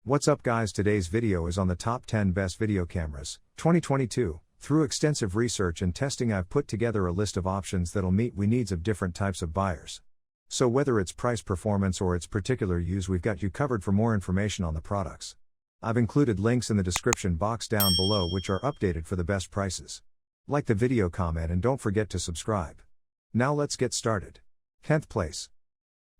What's up guys, today's video is on the top 10 best video cameras, 2022. Through extensive research and testing I've put together a list of options that'll meet the needs of different types of buyers. So whether it's price, performance or its particular use, we've got you covered. For more information on the products, I've included links in the description box down below which are updated for the best prices. Like the video, comment and don't forget to subscribe. Now let's get started. 10th place.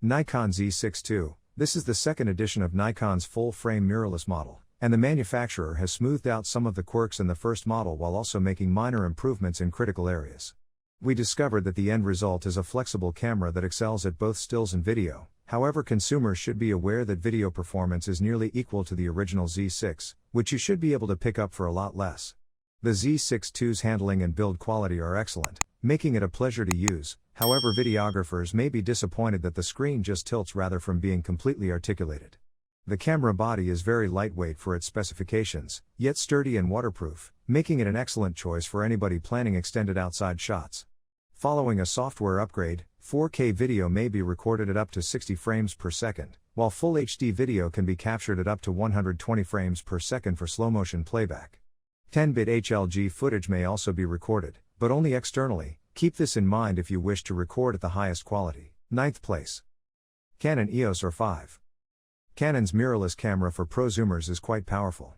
Nikon Z6 II. This is the second edition of Nikon's full-frame mirrorless model, and the manufacturer has smoothed out some of the quirks in the first model while also making minor improvements in critical areas. We discovered that the end result is a flexible camera that excels at both stills and video. However, consumers should be aware that video performance is nearly equal to the original Z6, which you should be able to pick up for a lot less. The Z6 II's handling and build quality are excellent, making it a pleasure to use. However, videographers may be disappointed that the screen just tilts rather from being completely articulated. The camera body is very lightweight for its specifications, yet sturdy and waterproof, making it an excellent choice for anybody planning extended outside shots. Following a software upgrade, 4K video may be recorded at up to 60 frames per second, while Full HD video can be captured at up to 120 frames per second for slow motion playback. 10-bit HLG footage may also be recorded, but only externally. Keep this in mind if you wish to record at the highest quality. 9th place. Canon EOS R5. Canon's mirrorless camera for prosumers is quite powerful.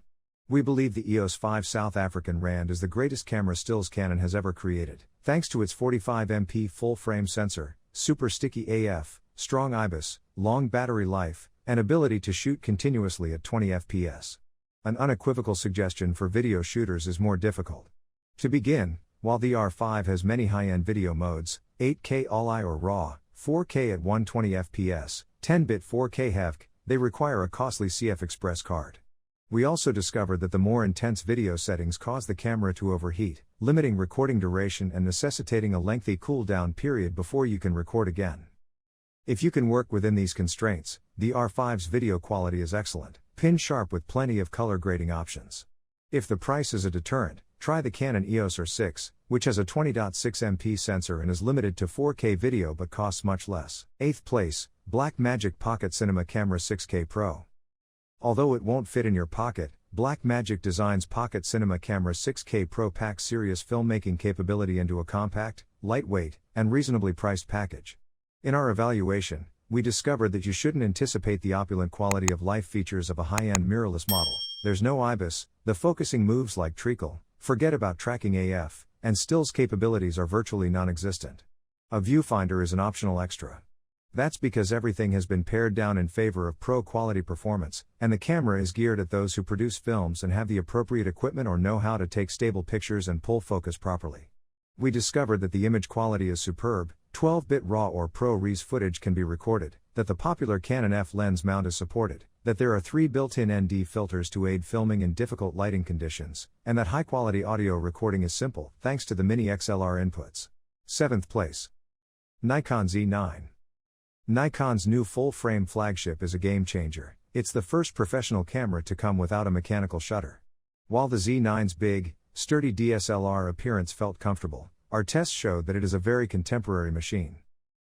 We believe the EOS 5 South African Rand is the greatest camera stills Canon has ever created, thanks to its 45MP full-frame sensor, super sticky AF, strong IBIS, long battery life, and ability to shoot continuously at 20 FPS. An unequivocal suggestion for video shooters is more difficult. To begin, while the R5 has many high-end video modes, 8K All-I or RAW, 4K at 120 FPS, 10-bit 4K HEVC, they require a costly CF Express card. We also discovered that the more intense video settings cause the camera to overheat, limiting recording duration and necessitating a lengthy cool-down period before you can record again. If you can work within these constraints, the R5's video quality is excellent, pin-sharp with plenty of color grading options. If the price is a deterrent, try the Canon EOS R6, which has a 20.6MP sensor and is limited to 4K video but costs much less. 8th place, Blackmagic Pocket Cinema Camera 6K Pro. Although it won't fit in your pocket, Blackmagic Design's Pocket Cinema Camera 6K Pro packs serious filmmaking capability into a compact, lightweight, and reasonably priced package. In our evaluation, we discovered that you shouldn't anticipate the opulent quality of life features of a high-end mirrorless model. There's no IBIS, the focusing moves like treacle, forget about tracking AF, and stills capabilities are virtually non-existent. A viewfinder is an optional extra. That's because everything has been pared down in favor of pro-quality performance, and the camera is geared at those who produce films and have the appropriate equipment or know how to take stable pictures and pull focus properly. We discovered that the image quality is superb, 12-bit RAW or ProRes footage can be recorded, that the popular Canon F lens mount is supported, that there are 3 built-in ND filters to aid filming in difficult lighting conditions, and that high-quality audio recording is simple thanks to the mini XLR inputs. 7th place. Nikon Z9. Nikon's new full-frame flagship is a game-changer. It's the first professional camera to come without a mechanical shutter. While the Z9's big, sturdy DSLR appearance felt comfortable, our tests showed that it is a very contemporary machine.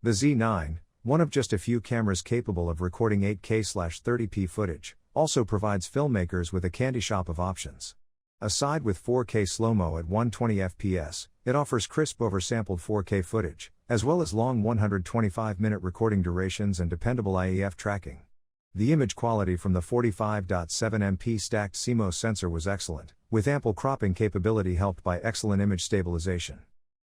The Z9, one of just a few cameras capable of recording 8K/30p footage, also provides filmmakers with a candy shop of options. Aside with 4K slow-mo at 120 FPS, it offers crisp oversampled 4K footage, as well as long 125-minute recording durations and dependable IEF tracking. The image quality from the 45.7MP stacked CMOS sensor was excellent, with ample cropping capability helped by excellent image stabilization.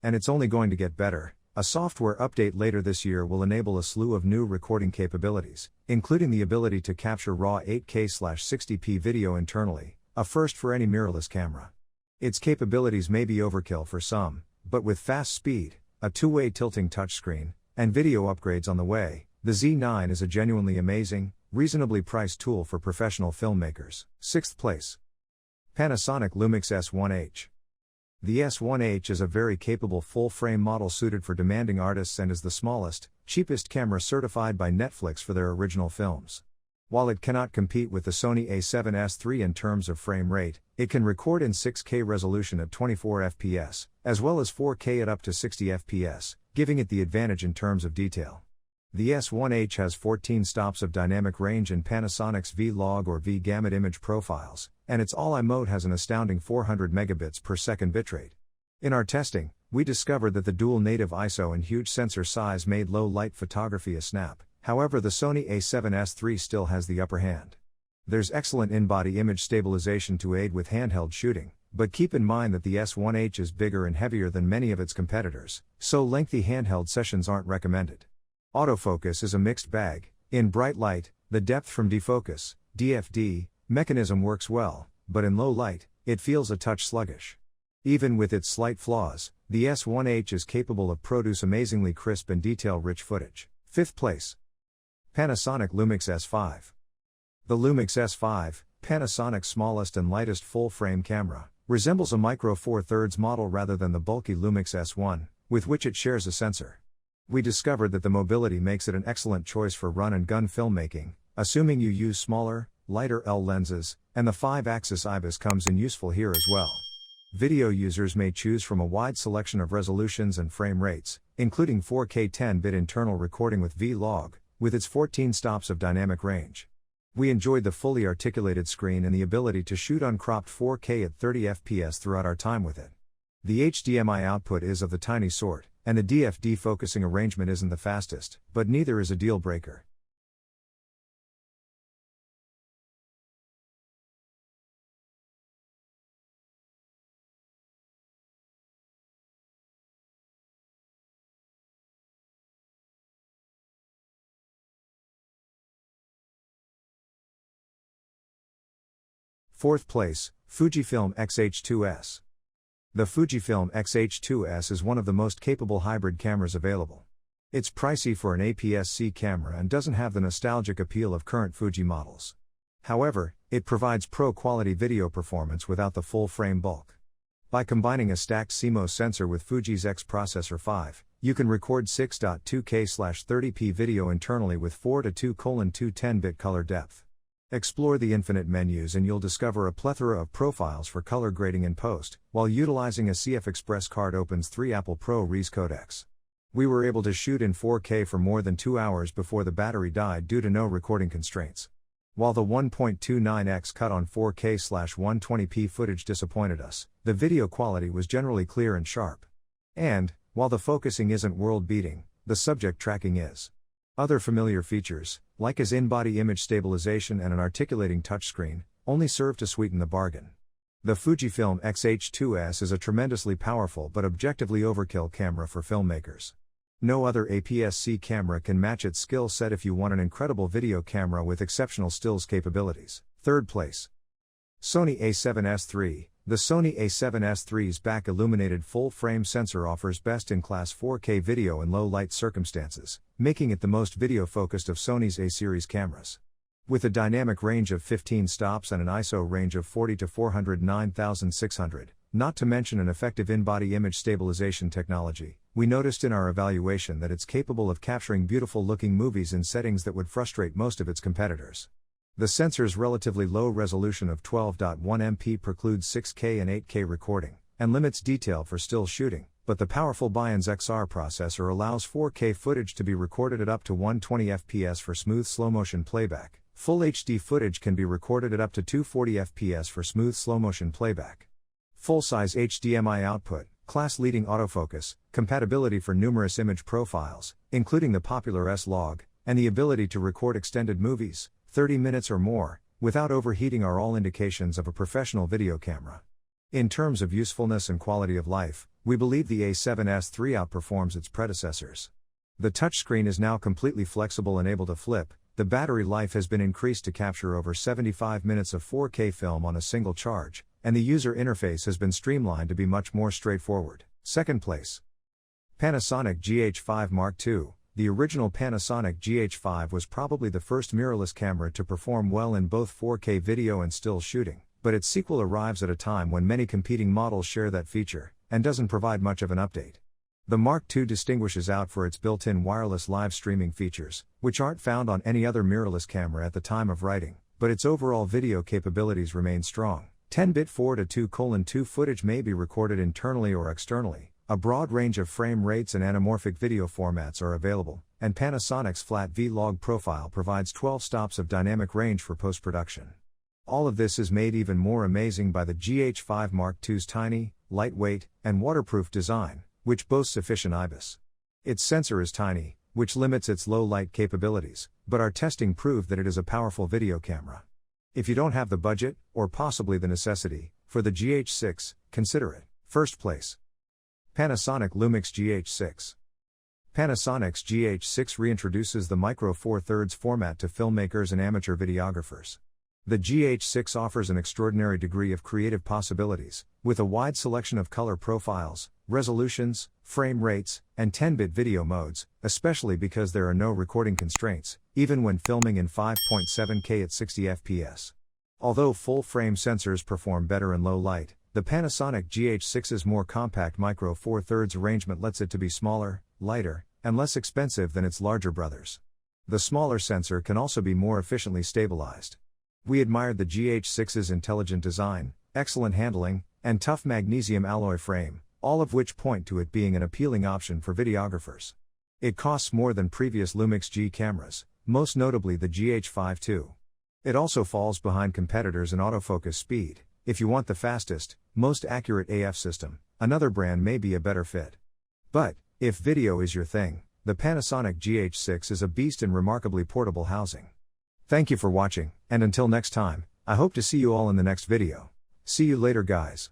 And it's only going to get better. A software update later this year will enable a slew of new recording capabilities, including the ability to capture raw 8K/60p video internally, a first for any mirrorless camera. Its capabilities may be overkill for some, but with fast speed, a two-way tilting touchscreen, and video upgrades on the way, the Z9 is a genuinely amazing, reasonably priced tool for professional filmmakers. 6th place. Panasonic Lumix S1H. The S1H is a very capable full-frame model suited for demanding artists and is the smallest, cheapest camera certified by Netflix for their original films. While it cannot compete with the Sony a7S III in terms of frame rate, it can record in 6K resolution at 24 FPS, as well as 4K at up to 60 FPS, giving it the advantage in terms of detail. The S1H has 14 stops of dynamic range in Panasonic's V-Log or V-Gamut image profiles, and its all-eye mode has an astounding 400 megabits per second bitrate. In our testing, we discovered that the dual native ISO and huge sensor size made low-light photography a snap. However, the Sony a7S III still has the upper hand. There's excellent in-body image stabilization to aid with handheld shooting, but keep in mind that the S1H is bigger and heavier than many of its competitors, so lengthy handheld sessions aren't recommended. Autofocus is a mixed bag. In bright light, the depth from defocus, DFD, mechanism works well, but in low light, it feels a touch sluggish. Even with its slight flaws, the S1H is capable of produce amazingly crisp and detail-rich footage. 5th place. Panasonic Lumix S5. The Lumix S5, Panasonic's smallest and lightest full-frame camera, resembles a Micro Four Thirds model rather than the bulky Lumix S1, with which it shares a sensor. We discovered that the mobility makes it an excellent choice for run-and-gun filmmaking, assuming you use smaller, lighter L lenses, and the 5-axis IBIS comes in useful here as well. Video users may choose from a wide selection of resolutions and frame rates, including 4K 10-bit internal recording with V-Log, with its 14 stops of dynamic range. We enjoyed the fully articulated screen and the ability to shoot uncropped 4K at 30 FPS throughout our time with it. The HDMI output is of the tiny sort, and the DFD focusing arrangement isn't the fastest, but neither is a deal breaker. Fourth place, Fujifilm X-H2S. The Fujifilm X-H2S is one of the most capable hybrid cameras available. It's pricey for an APS-C camera and doesn't have the nostalgic appeal of current Fuji models. However, it provides pro-quality video performance without the full-frame bulk. By combining a stacked CMOS sensor with Fuji's X Processor 5, you can record 6.2K/30p video internally with 4:2:2 10-bit color depth. Explore the infinite menus and you'll discover a plethora of profiles for color grading in post, while utilizing a CF Express card opens 3 Apple ProRes codecs. We were able to shoot in 4K for more than 2 hours before the battery died due to no recording constraints. While the 1.29x cut on 4K/120p footage disappointed us, the video quality was generally clear and sharp. And, while the focusing isn't world-beating, the subject tracking is. Other familiar features, like as in-body image stabilization and an articulating touchscreen, only serve to sweeten the bargain. The Fujifilm X-H2S is a tremendously powerful but objectively overkill camera for filmmakers. No other APS-C camera can match its skill set if you want an incredible video camera with exceptional stills capabilities. Third place. Sony a7S III. The Sony a7S III's back-illuminated full-frame sensor offers best-in-class 4K video in low-light circumstances, making it the most video-focused of Sony's A-series cameras. With a dynamic range of 15 stops and an ISO range of 40 to 409,600, not to mention an effective in-body image stabilization technology, we noticed in our evaluation that it's capable of capturing beautiful-looking movies in settings that would frustrate most of its competitors. The sensor's relatively low resolution of 12.1 MP precludes 6K and 8K recording, and limits detail for still shooting, but the powerful Bian's XR processor allows 4K footage to be recorded at up to 120 FPS for smooth slow-motion playback. Full HD footage can be recorded at up to 240 FPS for smooth slow-motion playback. Full-size HDMI output, class-leading autofocus, compatibility for numerous image profiles, including the popular S-Log, and the ability to record extended movies, 30 minutes or more, without overheating are all indications of a professional video camera. In terms of usefulness and quality of life, we believe the a7S III outperforms its predecessors. The touchscreen is now completely flexible and able to flip, the battery life has been increased to capture over 75 minutes of 4K film on a single charge, and the user interface has been streamlined to be much more straightforward. Second place. Panasonic GH5 Mark II. The original Panasonic GH5 was probably the first mirrorless camera to perform well in both 4K video and still shooting, but its sequel arrives at a time when many competing models share that feature, and doesn't provide much of an update. The Mark II distinguishes out for its built-in wireless live streaming features, which aren't found on any other mirrorless camera at the time of writing, but its overall video capabilities remain strong. 10-bit 4:2:2 footage may be recorded internally or externally. A broad range of frame rates and anamorphic video formats are available, and Panasonic's flat V-Log profile provides 12 stops of dynamic range for post-production. All of this is made even more amazing by the GH5 Mark II's tiny, lightweight, and waterproof design, which boasts efficient IBIS. Its sensor is tiny, which limits its low light capabilities, but our testing proved that it is a powerful video camera. If you don't have the budget, or possibly the necessity, for the GH6, consider it. First place. Panasonic Lumix GH6. Panasonic's GH6 reintroduces the Micro Four Thirds format to filmmakers and amateur videographers. The GH6 offers an extraordinary degree of creative possibilities, with a wide selection of color profiles, resolutions, frame rates, and 10-bit video modes, especially because there are no recording constraints, even when filming in 5.7K at 60 fps. Although full-frame sensors perform better in low light, the Panasonic GH6's more compact Micro Four Thirds arrangement lets it to be smaller, lighter, and less expensive than its larger brothers. The smaller sensor can also be more efficiently stabilized. We admired the GH6's intelligent design, excellent handling, and tough magnesium alloy frame, all of which point to it being an appealing option for videographers. It costs more than previous Lumix G cameras, most notably the GH5 II. It also falls behind competitors in autofocus speed. If you want the fastest, most accurate AF system, another brand may be a better fit. But, if video is your thing, the Panasonic GH6 is a beast in remarkably portable housing. Thank you for watching, and until next time, I hope to see you all in the next video. See you later guys.